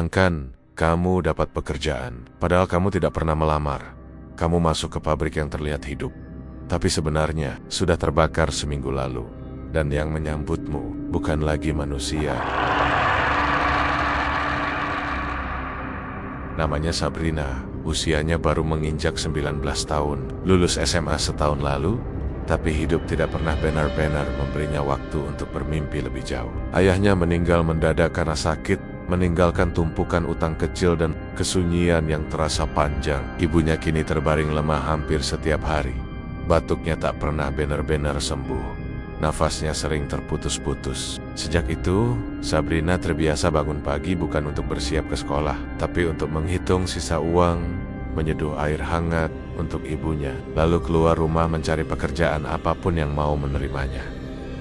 Bayangkan, kamu dapat pekerjaan, padahal kamu tidak pernah melamar. Kamu masuk ke pabrik yang terlihat hidup, tapi sebenarnya sudah terbakar seminggu lalu. Dan yang menyambutmu bukan lagi manusia. Namanya Sabrina, usianya baru menginjak 19 tahun, lulus SMA setahun lalu, tapi hidup tidak pernah benar-benar memberinya waktu untuk bermimpi lebih jauh. Ayahnya meninggal mendadak karena sakit, meninggalkan tumpukan utang kecil dan kesunyian yang terasa panjang. Ibunya kini terbaring lemah hampir setiap hari. Batuknya tak pernah benar-benar sembuh. Nafasnya sering terputus-putus. Sejak itu, Sabrina terbiasa bangun pagi bukan untuk bersiap ke sekolah, tapi untuk menghitung sisa uang, menyeduh air hangat untuk ibunya, lalu keluar rumah mencari pekerjaan apapun yang mau menerimanya.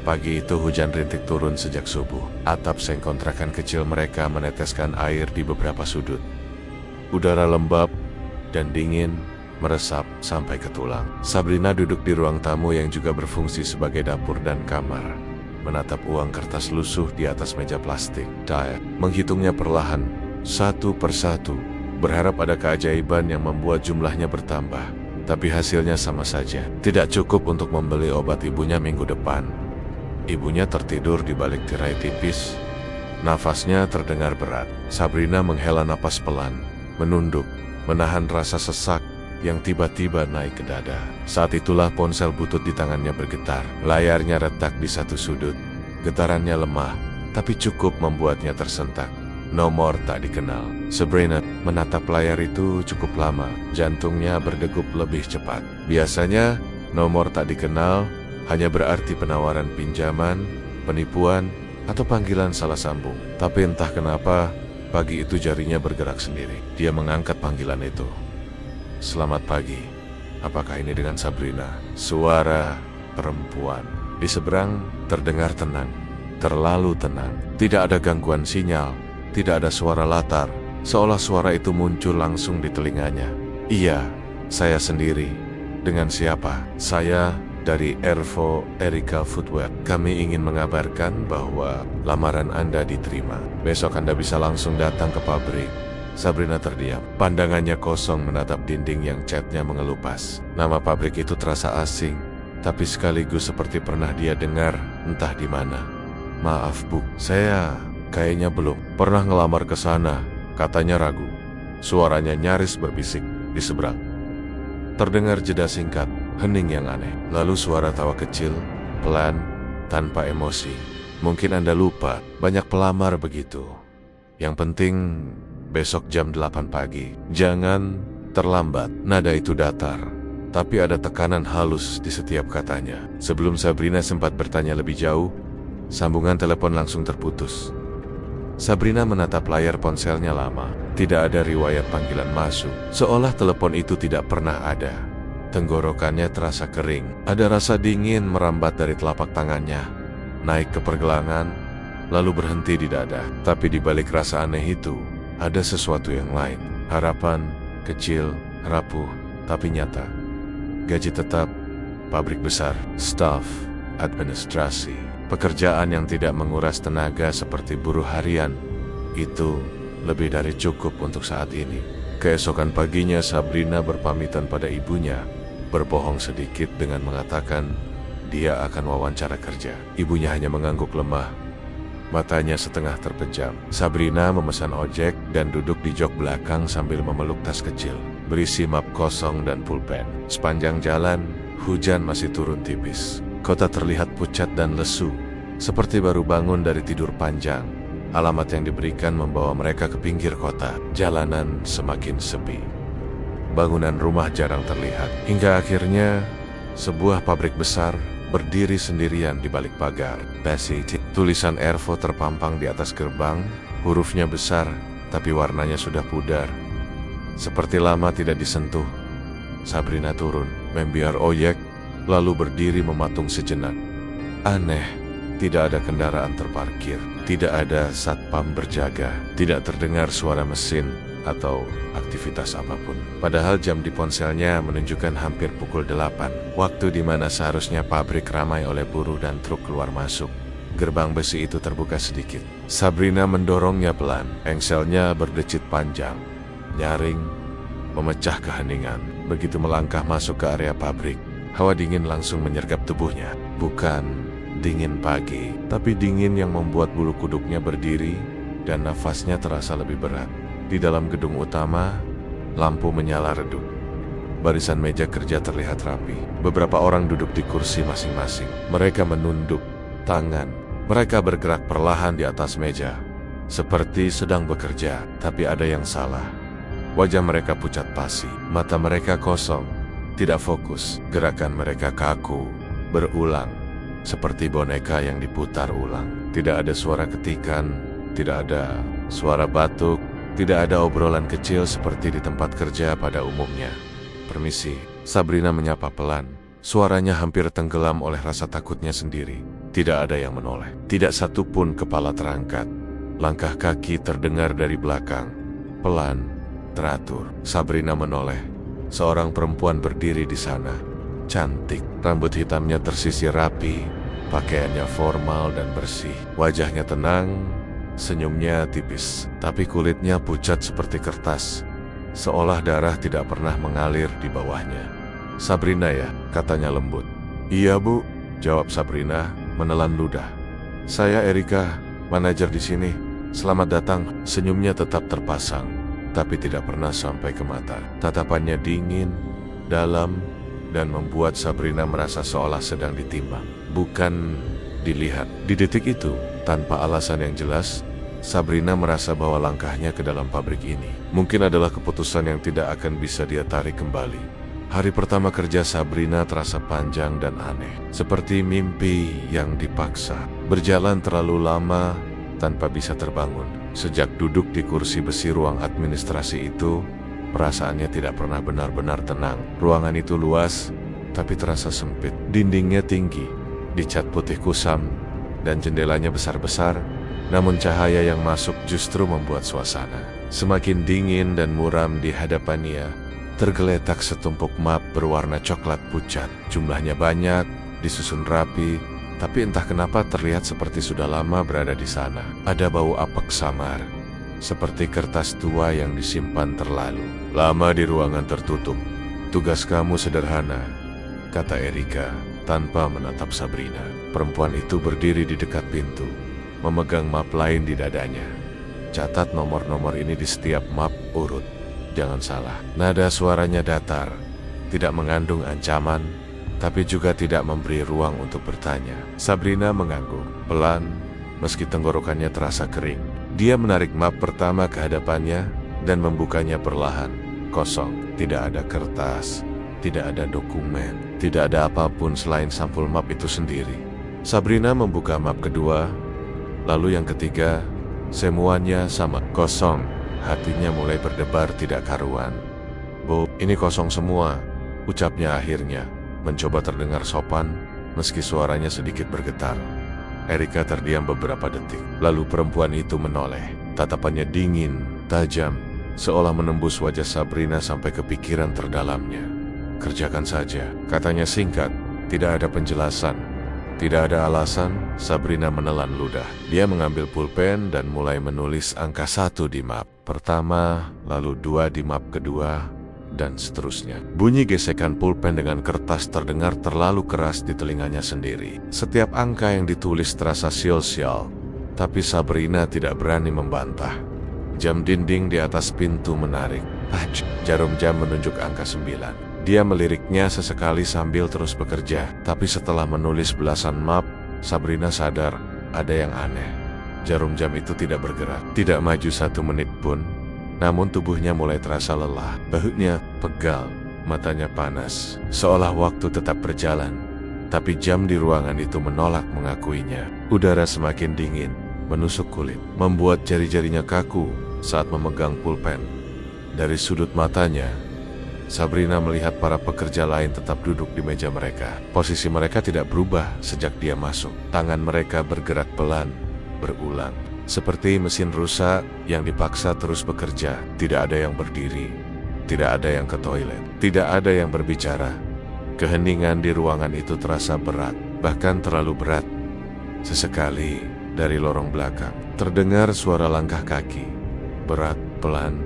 Pagi itu hujan rintik turun sejak subuh. Atap seng kontrakan kecil mereka meneteskan air di beberapa sudut. Udara lembab dan dingin meresap sampai ke tulang. Sabrina duduk di ruang tamu yang juga berfungsi sebagai dapur dan kamar, menatap uang kertas lusuh di atas meja plastik. Dia menghitungnya perlahan, satu persatu, berharap ada keajaiban yang membuat jumlahnya bertambah. Tapi hasilnya sama saja, tidak cukup untuk membeli obat ibunya minggu depan. Ibunya tertidur di balik tirai tipis. Nafasnya terdengar berat. Sabrina menghela napas pelan, menunduk, menahan rasa sesak yang tiba-tiba naik ke dada. Saat itulah ponsel butut di tangannya bergetar. Layarnya retak di satu sudut. Getarannya lemah, tapi cukup membuatnya tersentak. Nomor tak dikenal. Sabrina menatap layar itu cukup lama. Jantungnya berdegup lebih cepat. Biasanya, nomor tak dikenal hanya berarti penawaran pinjaman, penipuan, atau panggilan salah sambung. Tapi entah kenapa, pagi itu jarinya bergerak sendiri. Dia mengangkat panggilan itu. Selamat pagi, apakah ini dengan Sabrina? Suara perempuan. Di seberang terdengar tenang, terlalu tenang. Tidak ada gangguan sinyal, tidak ada suara latar, seolah suara itu muncul langsung di telinganya. Iya, saya sendiri. Dengan siapa? Saya dari Ervo Erika Footwear. Kami ingin mengabarkan bahwa lamaran Anda diterima. Besok Anda bisa langsung datang ke pabrik. Sabrina terdiam. Pandangannya kosong menatap dinding yang catnya mengelupas. Nama pabrik itu terasa asing, tapi sekaligus seperti pernah dia dengar entah di mana. Maaf Bu, saya kayaknya belum pernah ngelamar ke sana, katanya ragu. Suaranya nyaris berbisik di seberang. Terdengar jeda singkat, hening yang aneh. Lalu suara tawa kecil, pelan, tanpa emosi. Mungkin Anda lupa, banyak pelamar begitu. Yang penting besok jam 8 pagi. Jangan terlambat. Nada itu datar, tapi ada tekanan halus di setiap katanya. Sebelum Sabrina sempat bertanya lebih jauh, sambungan telepon langsung terputus. Sabrina menatap layar ponselnya lama. Tidak ada riwayat panggilan masuk. Seolah telepon itu tidak pernah ada. Tenggorokannya terasa kering. Ada rasa dingin merambat dari telapak tangannya, naik ke pergelangan, lalu berhenti di dada. Tapi di balik rasa aneh itu, ada sesuatu yang lain. Harapan, kecil, rapuh, tapi nyata. Gaji tetap, pabrik besar, staf, administrasi. Pekerjaan yang tidak menguras tenaga seperti buruh harian. Itu lebih dari cukup untuk saat ini. Keesokan paginya Sabrina berpamitan pada ibunya, berbohong sedikit dengan mengatakan dia akan wawancara kerja. Ibunya hanya mengangguk lemah, matanya setengah terpejam. Sabrina memesan ojek dan duduk di jok belakang sambil memeluk tas kecil, berisi map kosong dan pulpen. Sepanjang jalan, hujan masih turun tipis. Kota terlihat pucat dan lesu, seperti baru bangun dari tidur panjang. Alamat yang diberikan membawa mereka ke pinggir kota. Jalanan semakin sepi. Bangunan rumah jarang terlihat. Hingga akhirnya, sebuah pabrik besar berdiri sendirian di balik pagar. City. Tulisan Ervo terpampang di atas gerbang. Hurufnya besar, tapi warnanya sudah pudar. Seperti lama tidak disentuh. Sabrina turun, membiar ojek, lalu berdiri mematung sejenak. Aneh. Tidak ada kendaraan terparkir, tidak ada satpam berjaga, tidak terdengar suara mesin atau aktivitas apapun. Padahal jam di ponselnya menunjukkan hampir pukul 8, waktu di mana seharusnya pabrik ramai oleh buruh dan truk keluar masuk. gerbang besi itu terbuka sedikit. Sabrina mendorongnya pelan. Engselnya berdecit panjang, nyaring, memecah keheningan. Begitu melangkah masuk ke area pabrik, hawa dingin langsung menyergap tubuhnya. Bukan dingin pagi, tapi dingin yang membuat bulu kuduknya berdiri dan nafasnya terasa lebih berat. Di dalam gedung utama, lampu menyala redup. Barisan meja kerja terlihat rapi. Beberapa orang duduk di kursi masing-masing. Mereka menunduk tangan. Mereka bergerak perlahan di atas meja, seperti sedang bekerja, tapi ada yang salah. Wajah mereka pucat pasi, mata mereka kosong, tidak fokus. Gerakan mereka kaku, berulang, seperti boneka yang diputar ulang. Tidak ada suara ketikan, tidak ada suara batuk, tidak ada obrolan kecil seperti di tempat kerja pada umumnya. "Permisi," Sabrina menyapa pelan. Suaranya hampir tenggelam oleh rasa takutnya sendiri. Tidak ada yang menoleh. Tidak satu pun kepala terangkat. Langkah kaki terdengar dari belakang. Pelan, teratur. Sabrina menoleh. Seorang perempuan berdiri di sana. Cantik. Rambut hitamnya tersisir rapi. Pakaiannya formal dan bersih. Wajahnya tenang. Senyumnya tipis. Tapi kulitnya pucat seperti kertas. Seolah darah tidak pernah mengalir di bawahnya. "Sabrina ya?" katanya lembut. "Iya bu," jawab Sabrina, menelan ludah. "Saya Erika, manajer di sini. Selamat datang." Senyumnya tetap terpasang, tapi tidak pernah sampai ke mata. Tatapannya dingin, dalam, dan membuat Sabrina merasa seolah sedang ditimbang, bukan dilihat. Di detik itu, tanpa alasan yang jelas, Sabrina merasa bahwa langkahnya ke dalam pabrik ini mungkin adalah keputusan yang tidak akan bisa dia tarik kembali. Hari pertama kerja Sabrina terasa panjang dan aneh, seperti mimpi yang dipaksa. Berjalan terlalu lama tanpa bisa terbangun. Sejak duduk di kursi besi ruang administrasi itu, perasaannya tidak pernah benar-benar tenang. Ruangan itu luas, tapi terasa sempit. Dindingnya tinggi, dicat putih kusam, dan jendelanya besar-besar. Namun cahaya yang masuk justru membuat suasana semakin dingin dan muram. Di hadapannya tergeletak setumpuk map berwarna coklat pucat. Jumlahnya banyak, disusun rapi, tapi entah kenapa terlihat seperti sudah lama berada di sana. Ada bau apek samar, seperti kertas tua yang disimpan terlalu lama di ruangan tertutup. "Tugas kamu sederhana," kata Erika tanpa menatap Sabrina. Perempuan itu berdiri di dekat pintu, memegang map lain di dadanya. "Catat nomor-nomor ini di setiap map urut. Jangan salah." Nada suaranya datar, tidak mengandung ancaman, tapi juga tidak memberi ruang untuk bertanya. Sabrina mengangguk, pelan, meski tenggorokannya terasa kering. Dia menarik map pertama ke hadapannya dan membukanya perlahan. Kosong, tidak ada kertas, tidak ada dokumen, tidak ada apapun selain sampul map itu sendiri. Sabrina membuka map kedua, lalu yang ketiga. Semuanya sama, kosong. Hatinya mulai berdebar tidak karuan. "Bu, ini kosong semua," ucapnya akhirnya, mencoba terdengar sopan, meski suaranya sedikit bergetar. Erika terdiam beberapa detik, lalu perempuan itu menoleh. Tatapannya dingin, tajam, seolah menembus wajah Sabrina sampai ke pikiran terdalamnya. "Kerjakan saja," katanya singkat, tidak ada penjelasan. Tidak ada alasan. Sabrina menelan ludah. Dia mengambil pulpen dan mulai menulis angka 1 di map pertama, lalu 2 di map kedua, dan seterusnya. Bunyi gesekan pulpen dengan kertas terdengar terlalu keras di telinganya sendiri. Setiap angka yang ditulis terasa sial-sial, tapi Sabrina tidak berani membantah. Jam dinding di atas pintu menarik. Jarum jam menunjuk angka 9. Dia meliriknya sesekali sambil terus bekerja. Tapi setelah menulis belasan map, Sabrina sadar ada yang aneh. Jarum jam itu tidak bergerak, tidak maju 1 menit pun. Namun tubuhnya mulai terasa lelah. Bahunya pegal, matanya panas, seolah waktu tetap berjalan. Tapi jam di ruangan itu menolak mengakuinya. Udara semakin dingin, menusuk kulit, membuat jari-jarinya kaku saat memegang pulpen. Dari sudut matanya, Sabrina melihat para pekerja lain tetap duduk di meja mereka. Posisi mereka tidak berubah sejak dia masuk. Tangan mereka bergerak pelan, berulang, seperti mesin rusak yang dipaksa terus bekerja. Tidak ada yang berdiri, tidak ada yang ke toilet, tidak ada yang berbicara. Keheningan di ruangan itu terasa berat, bahkan terlalu berat. Sesekali, dari lorong belakang, terdengar suara langkah kaki. Berat, pelan,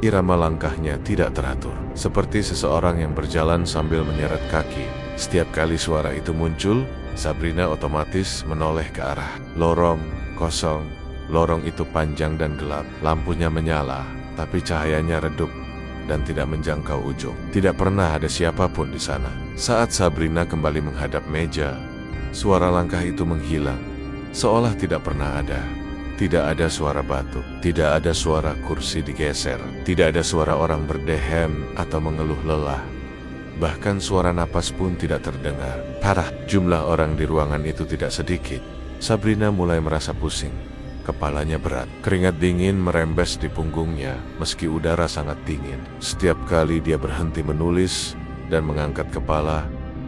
irama langkahnya tidak teratur. Seperti seseorang yang berjalan sambil menyeret kaki. Setiap kali suara itu muncul, Sabrina otomatis menoleh ke arah lorong kosong. Lorong itu panjang dan gelap. Lampunya menyala, tapi cahayanya redup dan tidak menjangkau ujung. Tidak pernah ada siapapun di sana. Saat Sabrina kembali menghadap meja, suara langkah itu menghilang, seolah tidak pernah ada. Tidak ada suara batuk, tidak ada suara kursi digeser, tidak ada suara orang berdehem atau mengeluh lelah. Bahkan suara napas pun tidak terdengar. Parah, jumlah orang di ruangan itu tidak sedikit. Sabrina mulai merasa pusing. Kepalanya berat, keringat dingin merembes di punggungnya meski udara sangat dingin. Setiap kali dia berhenti menulis dan mengangkat kepala,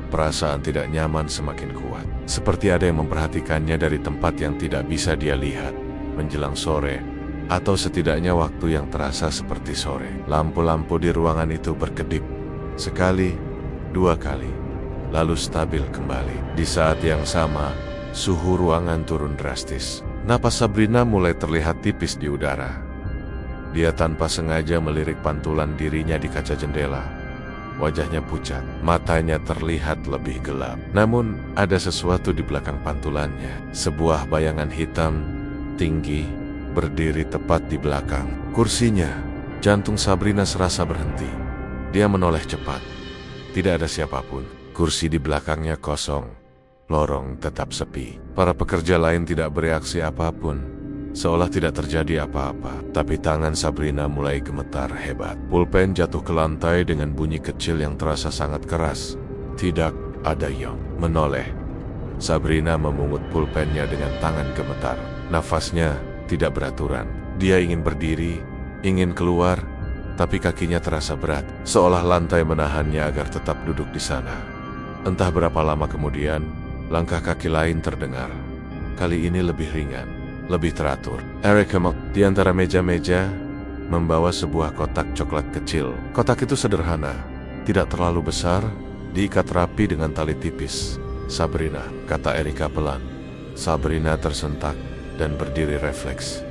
perasaan tidak nyaman semakin kuat. Seperti ada yang memperhatikannya dari tempat yang tidak bisa dia lihat. Menjelang sore, atau setidaknya waktu yang terasa seperti sore, lampu-lampu di ruangan itu berkedip. Sekali, dua kali, lalu stabil kembali. Di saat yang sama, suhu ruangan turun drastis. Napas Sabrina mulai terlihat tipis di udara. Dia tanpa sengaja melirik pantulan dirinya di kaca jendela. Wajahnya pucat, matanya terlihat lebih gelap. Namun, ada sesuatu di belakang pantulannya. Sebuah bayangan hitam, tinggi, berdiri tepat di belakang kursinya. Jantung Sabrina serasa berhenti. Dia menoleh cepat. Tidak ada siapapun. Kursi di belakangnya kosong. Lorong tetap sepi. Para pekerja lain tidak bereaksi apapun, seolah tidak terjadi apa-apa. Tapi tangan Sabrina mulai gemetar hebat. Pulpen jatuh ke lantai dengan bunyi kecil yang terasa sangat keras. Tidak ada yang menoleh. Sabrina memungut pulpennya dengan tangan gemetar. Nafasnya tidak beraturan. Dia ingin berdiri, ingin keluar, tapi kakinya terasa berat, seolah lantai menahannya agar tetap duduk di sana. Entah berapa lama kemudian, langkah kaki lain terdengar. Kali ini lebih ringan, lebih teratur. Erika di antara meja-meja membawa sebuah kotak coklat kecil. Kotak itu sederhana, tidak terlalu besar, diikat rapi dengan tali tipis. Sabrina, kata Erika pelan. Sabrina tersentak dan berdiri refleks.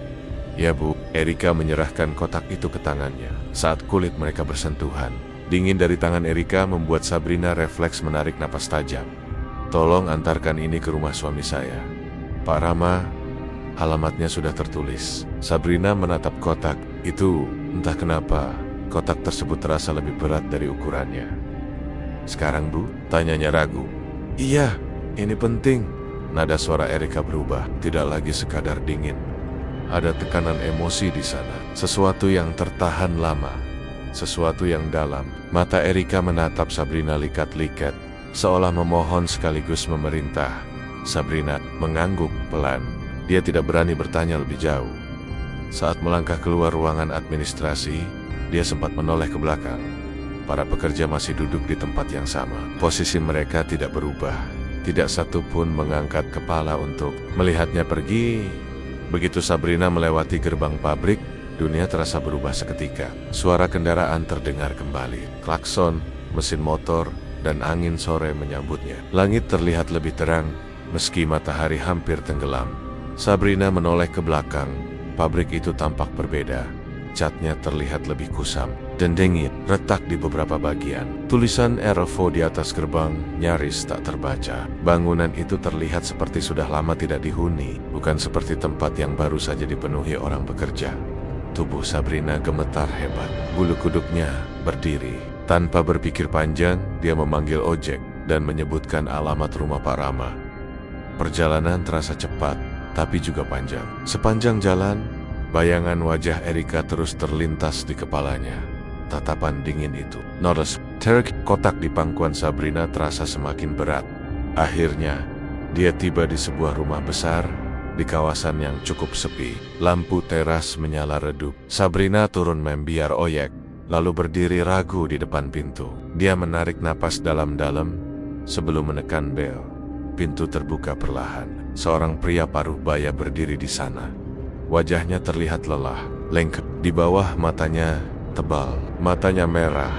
Ya Bu, Erika menyerahkan kotak itu ke tangannya. Saat kulit mereka bersentuhan, dingin dari tangan Erika membuat Sabrina refleks menarik napas tajam. Tolong antarkan ini ke rumah suami saya, Pak Rama. Alamatnya sudah tertulis. Sabrina menatap kotak itu. Entah kenapa, kotak tersebut terasa lebih berat dari ukurannya. Sekarang Bu? Tanyanya ragu. Iya, ini penting. Nada suara Erika berubah. Tidak lagi sekadar dingin. Ada tekanan emosi di sana. Sesuatu yang tertahan lama. Sesuatu yang dalam. Mata Erika menatap Sabrina likat-likat, seolah memohon sekaligus memerintah. Sabrina mengangguk pelan. Dia tidak berani bertanya lebih jauh. Saat melangkah keluar ruangan administrasi, dia sempat menoleh ke belakang. Para pekerja masih duduk di tempat yang sama. Posisi mereka tidak berubah. Tidak satu pun mengangkat kepala untuk melihatnya pergi. Begitu Sabrina melewati gerbang pabrik, dunia terasa berubah seketika. Suara kendaraan terdengar kembali. Klakson, mesin motor, dan angin sore menyambutnya. Langit terlihat lebih terang, meski matahari hampir tenggelam. Sabrina menoleh ke belakang. Pabrik itu tampak berbeda. Catnya terlihat lebih kusam dan dingin, retak di beberapa bagian. Tulisan RFO di atas gerbang nyaris tak terbaca. Bangunan itu terlihat seperti sudah lama tidak dihuni, bukan seperti tempat yang baru saja dipenuhi orang bekerja. Tubuh Sabrina gemetar hebat. Bulu kuduknya berdiri. Tanpa berpikir panjang, dia memanggil ojek dan menyebutkan alamat rumah Pak Rama. Perjalanan terasa cepat, tapi juga panjang. Sepanjang jalan, bayangan wajah Erika terus terlintas di kepalanya. Tatapan dingin itu. Notice, kotak di pangkuan Sabrina terasa semakin berat. Akhirnya, dia tiba di sebuah rumah besar, di kawasan yang cukup sepi. Lampu teras menyala redup. Sabrina turun membiar oyek, lalu berdiri ragu di depan pintu. Dia menarik napas dalam-dalam sebelum menekan bel. Pintu terbuka perlahan. Seorang pria paruh baya berdiri di sana. Wajahnya terlihat lelah, lengket. Di bawah matanya tebal, matanya merah,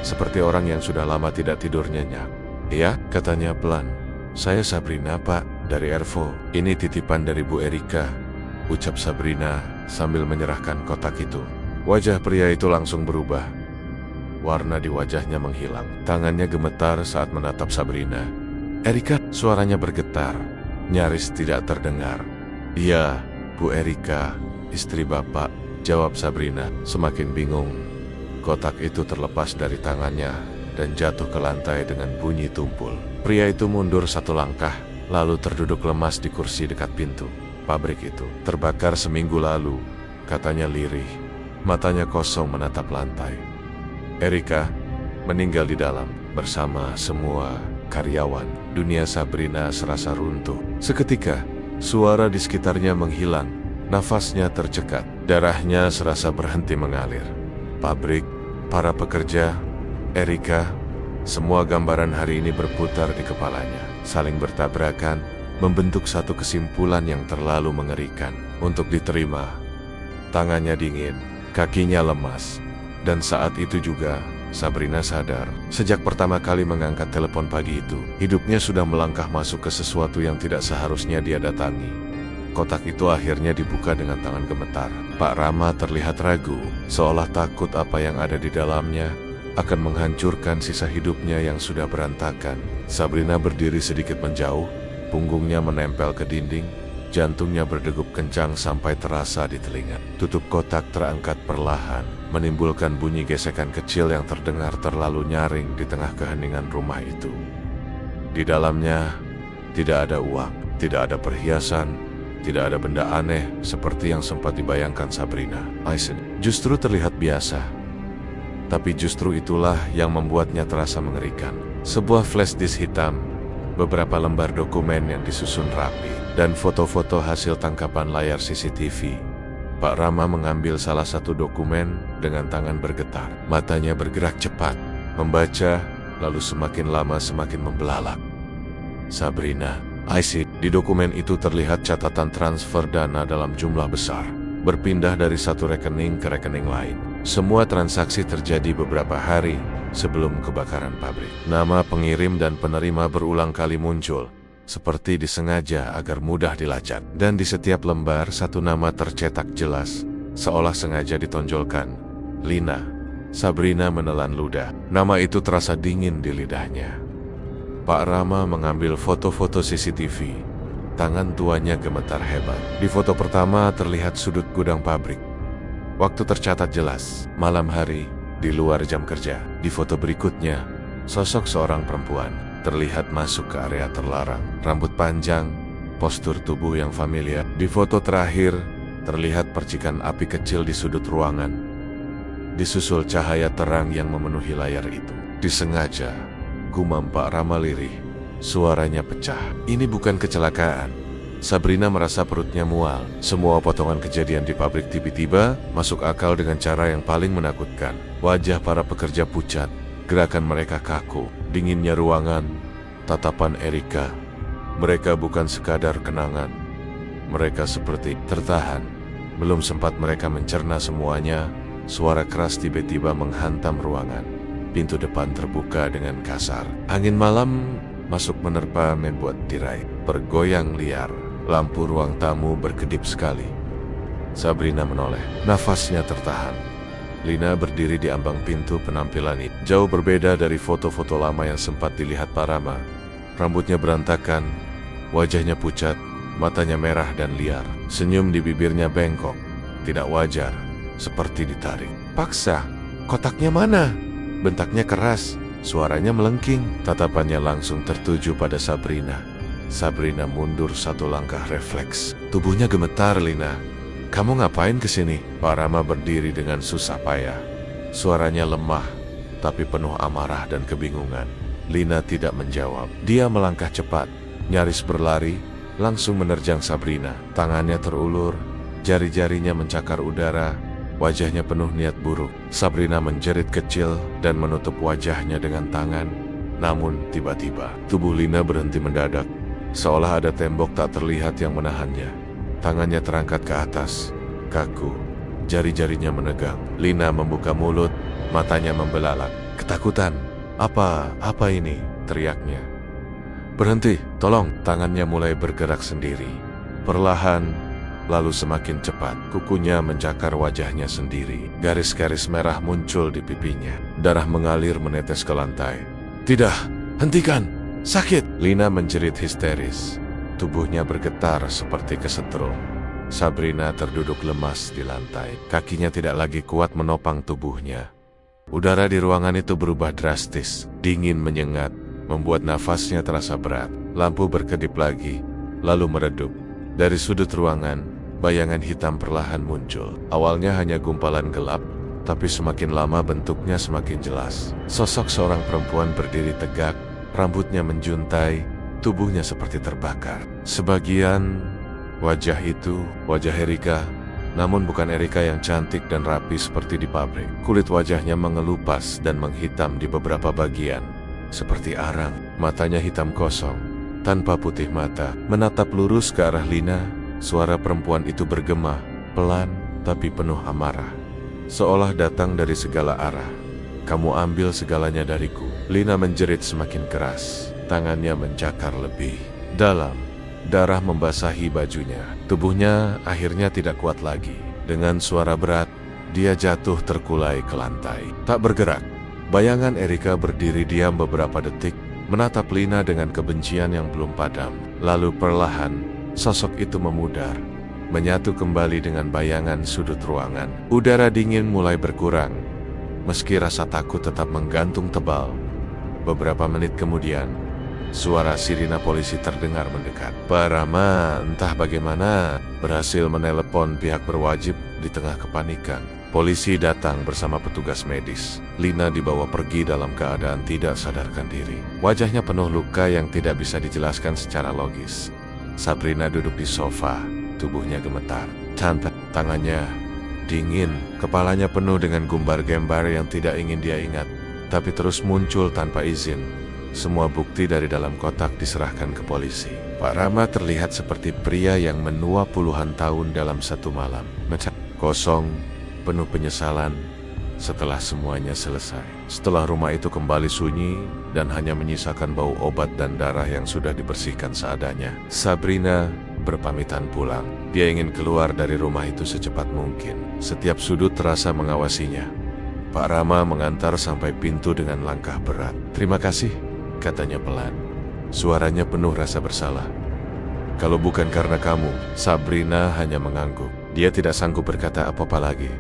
seperti orang yang sudah lama tidak tidur nyenyak. "Ya," katanya pelan. "Saya Sabrina, Pak." Dari Ervo, ini titipan dari Bu Erika, ucap Sabrina sambil menyerahkan kotak itu. Wajah pria itu langsung berubah. Warna di wajahnya menghilang. Tangannya gemetar saat menatap Sabrina. Erika, suaranya bergetar, nyaris tidak terdengar. Iya, Bu Erika, istri Bapak, jawab Sabrina, semakin bingung. Kotak itu terlepas dari tangannya dan jatuh ke lantai dengan bunyi tumpul. Pria itu mundur satu langkah, lalu terduduk lemas di kursi dekat pintu. Pabrik itu terbakar seminggu lalu, katanya lirih. Matanya kosong menatap lantai. Erika meninggal di dalam bersama semua karyawan. Dunia Sabrina serasa runtuh. Seketika, suara di sekitarnya menghilang. Nafasnya tercekat. Darahnya serasa berhenti mengalir. Pabrik, para pekerja, Erika, semua gambaran hari ini berputar di kepalanya. Saling bertabrakan, membentuk satu kesimpulan yang terlalu mengerikan untuk diterima. Tangannya dingin, kakinya lemas. Dan saat itu juga, Sabrina sadar, sejak pertama kali mengangkat telepon pagi itu, hidupnya sudah melangkah masuk ke sesuatu yang tidak seharusnya dia datangi. Kotak itu akhirnya dibuka dengan tangan gemetar. Pak Rama terlihat ragu, seolah takut apa yang ada di dalamnya akan menghancurkan sisa hidupnya yang sudah berantakan. Sabrina berdiri sedikit menjauh, punggungnya menempel ke dinding, jantungnya berdegup kencang sampai terasa di telinga. Tutup kotak terangkat perlahan, menimbulkan bunyi gesekan kecil yang terdengar terlalu nyaring di tengah keheningan rumah itu. Di dalamnya tidak ada uang, tidak ada perhiasan, tidak ada benda aneh seperti yang sempat dibayangkan Sabrina. Aizen justru terlihat biasa. Tapi justru itulah yang membuatnya terasa mengerikan. Sebuah flash disk hitam, beberapa lembar dokumen yang disusun rapi, dan foto-foto hasil tangkapan layar CCTV. Pak Rama mengambil salah satu dokumen dengan tangan bergetar. Matanya bergerak cepat, membaca, lalu semakin lama semakin membelalak. Sabrina, Aisyah, di dokumen itu terlihat catatan transfer dana dalam jumlah besar, berpindah dari satu rekening ke rekening lain. Semua transaksi terjadi beberapa hari sebelum kebakaran pabrik. Nama pengirim dan penerima berulang kali muncul, seperti disengaja agar mudah dilacak. Dan di setiap lembar satu nama tercetak jelas, seolah sengaja ditonjolkan. Lina. Sabrina menelan ludah. Nama itu terasa dingin di lidahnya. Pak Rama mengambil foto-foto CCTV. Tangan tuanya gemetar hebat. Di foto pertama terlihat sudut gudang pabrik. Waktu tercatat jelas, malam hari, di luar jam kerja. Di foto berikutnya, sosok seorang perempuan terlihat masuk ke area terlarang. Rambut panjang, postur tubuh yang familiar. Di foto terakhir, terlihat percikan api kecil di sudut ruangan, disusul cahaya terang yang memenuhi layar itu. Disengaja, gumam Pak Rama lirih. Suaranya pecah. Ini bukan kecelakaan. Sabrina merasa perutnya mual. Semua potongan kejadian di pabrik tiba-tiba masuk akal dengan cara yang paling menakutkan. Wajah para pekerja pucat, gerakan mereka kaku, dinginnya ruangan, tatapan Erika. Mereka bukan sekadar kenangan. Mereka seperti tertahan. Belum sempat mereka mencerna semuanya, suara keras tiba-tiba menghantam ruangan. Pintu depan terbuka dengan kasar. Angin malam masuk menerpa membuat tirai bergoyang liar. Lampu ruang tamu berkedip sekali. Sabrina menoleh, nafasnya tertahan. Lina berdiri di ambang pintu penampilan itu. Jauh berbeda dari foto-foto lama yang sempat dilihat Pak Rama. Rambutnya berantakan, wajahnya pucat, matanya merah dan liar. Senyum di bibirnya bengkok, tidak wajar, seperti ditarik. Paksa, kotaknya mana? Bentaknya keras, suaranya melengking. Tatapannya langsung tertuju pada Sabrina. Sabrina mundur satu langkah refleks. Tubuhnya gemetar. Lina, kamu ngapain kesini? Pak Rama berdiri dengan susah payah. Suaranya lemah, tapi penuh amarah dan kebingungan. Lina tidak menjawab. Dia melangkah cepat, nyaris berlari, langsung menerjang Sabrina. Tangannya terulur, jari-jarinya mencakar udara, wajahnya penuh niat buruk. Sabrina menjerit kecil dan menutup wajahnya dengan tangan. Namun tiba-tiba, tubuh Lina berhenti mendadak. Seolah ada tembok tak terlihat yang menahannya. Tangannya terangkat ke atas, kaku, jari-jarinya menegang. Lina membuka mulut, matanya membelalak. Ketakutan. Apa ini? Teriaknya. Berhenti, tolong. Tangannya mulai bergerak sendiri. Perlahan, lalu semakin cepat. Kukunya mencakar wajahnya sendiri. Garis-garis merah muncul di pipinya. Darah mengalir menetes ke lantai. Tidak, hentikan, sakit. Lina menjerit histeris. Tubuhnya bergetar seperti kesetrum. Sabrina terduduk lemas di lantai. Kakinya tidak lagi kuat menopang tubuhnya. Udara di ruangan itu berubah drastis. Dingin menyengat, membuat nafasnya terasa berat. Lampu berkedip lagi, lalu meredup. Dari sudut ruangan, bayangan hitam perlahan muncul. Awalnya hanya gumpalan gelap, tapi semakin lama bentuknya semakin jelas. Sosok seorang perempuan berdiri tegak, rambutnya menjuntai, tubuhnya seperti terbakar. Sebagian wajah itu, wajah Erika, namun bukan Erika yang cantik dan rapi seperti di pabrik. Kulit wajahnya mengelupas dan menghitam di beberapa bagian, seperti arang. Matanya hitam kosong, tanpa putih mata, menatap lurus ke arah Lina. Suara perempuan itu bergema, pelan tapi penuh amarah, seolah datang dari segala arah. Kamu ambil segalanya dariku. Lina menjerit semakin keras, tangannya mencakar lebih dalam. Darah membasahi bajunya. Tubuhnya akhirnya tidak kuat lagi. Dengan suara berat, dia jatuh terkulai ke lantai, tak bergerak. Bayangan Erika berdiri diam beberapa detik, menatap Lina dengan kebencian yang belum padam. Lalu perlahan, sosok itu memudar, menyatu kembali dengan bayangan sudut ruangan. Udara dingin mulai berkurang, meski rasa takut tetap menggantung tebal. Beberapa menit kemudian, suara sirina polisi terdengar mendekat. Pak Rama entah bagaimana berhasil menelepon pihak berwajib di tengah kepanikan. Polisi datang bersama petugas medis. Lina dibawa pergi dalam keadaan tidak sadarkan diri. Wajahnya penuh luka yang tidak bisa dijelaskan secara logis. Sabrina duduk di sofa, tubuhnya gemetar. Tangannya dingin, kepalanya penuh dengan gumbar-gembar yang tidak ingin dia ingat, tapi terus muncul tanpa izin. Semua bukti dari dalam kotak diserahkan ke polisi. Pak Rama terlihat seperti pria yang menua puluhan tahun dalam satu malam. Kosong, penuh penyesalan setelah semuanya selesai. Setelah rumah itu kembali sunyi dan hanya menyisakan bau obat dan darah yang sudah dibersihkan seadanya, Sabrina berpamitan pulang. Dia ingin keluar dari rumah itu secepat mungkin. Setiap sudut terasa mengawasinya. Pak Rama mengantar sampai pintu dengan langkah berat. Terima kasih, katanya pelan. Suaranya penuh rasa bersalah. Kalau bukan karena kamu, Sabrina hanya mengangguk. Dia tidak sanggup berkata apa-apa lagi.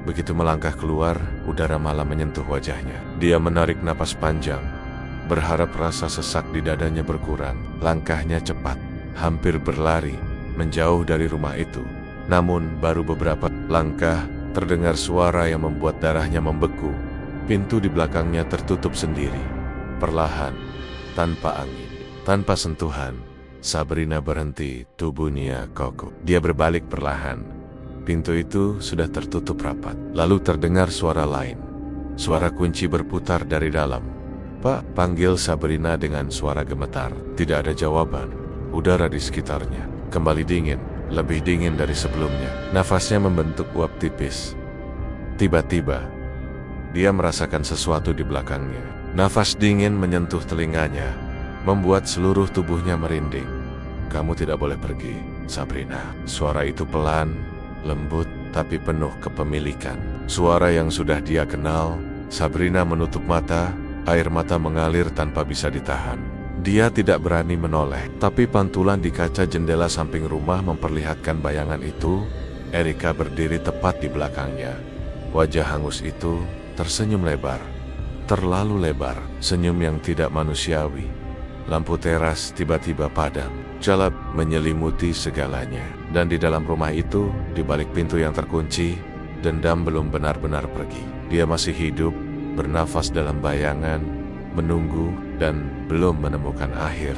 Begitu melangkah keluar, udara malam menyentuh wajahnya. Dia menarik napas panjang, berharap rasa sesak di dadanya berkurang. Langkahnya cepat, hampir berlari, menjauh dari rumah itu. Namun, baru beberapa langkah, terdengar suara yang membuat darahnya membeku. Pintu di belakangnya tertutup sendiri. Perlahan, tanpa angin, tanpa sentuhan, Sabrina berhenti, tubuhnya kokoh. Dia berbalik perlahan. Pintu itu sudah tertutup rapat. Lalu terdengar suara lain. Suara kunci berputar dari dalam. Pak, panggil Sabrina dengan suara gemetar. Tidak ada jawaban. Udara di sekitarnya kembali dingin, lebih dingin dari sebelumnya. Nafasnya membentuk uap tipis. Tiba-tiba, dia merasakan sesuatu di belakangnya. Nafas dingin menyentuh telinganya, membuat seluruh tubuhnya merinding. Kamu tidak boleh pergi, Sabrina. Suara itu pelan, lembut, tapi penuh kepemilikan. Suara yang sudah dia kenal. Sabrina menutup mata, air mata mengalir tanpa bisa ditahan. Dia tidak berani menoleh, tapi pantulan di kaca jendela samping rumah memperlihatkan bayangan itu. Erika berdiri tepat di belakangnya. Wajah hangus itu tersenyum lebar. Terlalu lebar, senyum yang tidak manusiawi. Lampu teras tiba-tiba padam, gelap menyelimuti segalanya. Dan di dalam rumah itu, di balik pintu yang terkunci, dendam belum benar-benar pergi. Dia masih hidup, bernafas dalam bayangan, menunggu, dan belum menemukan akhir.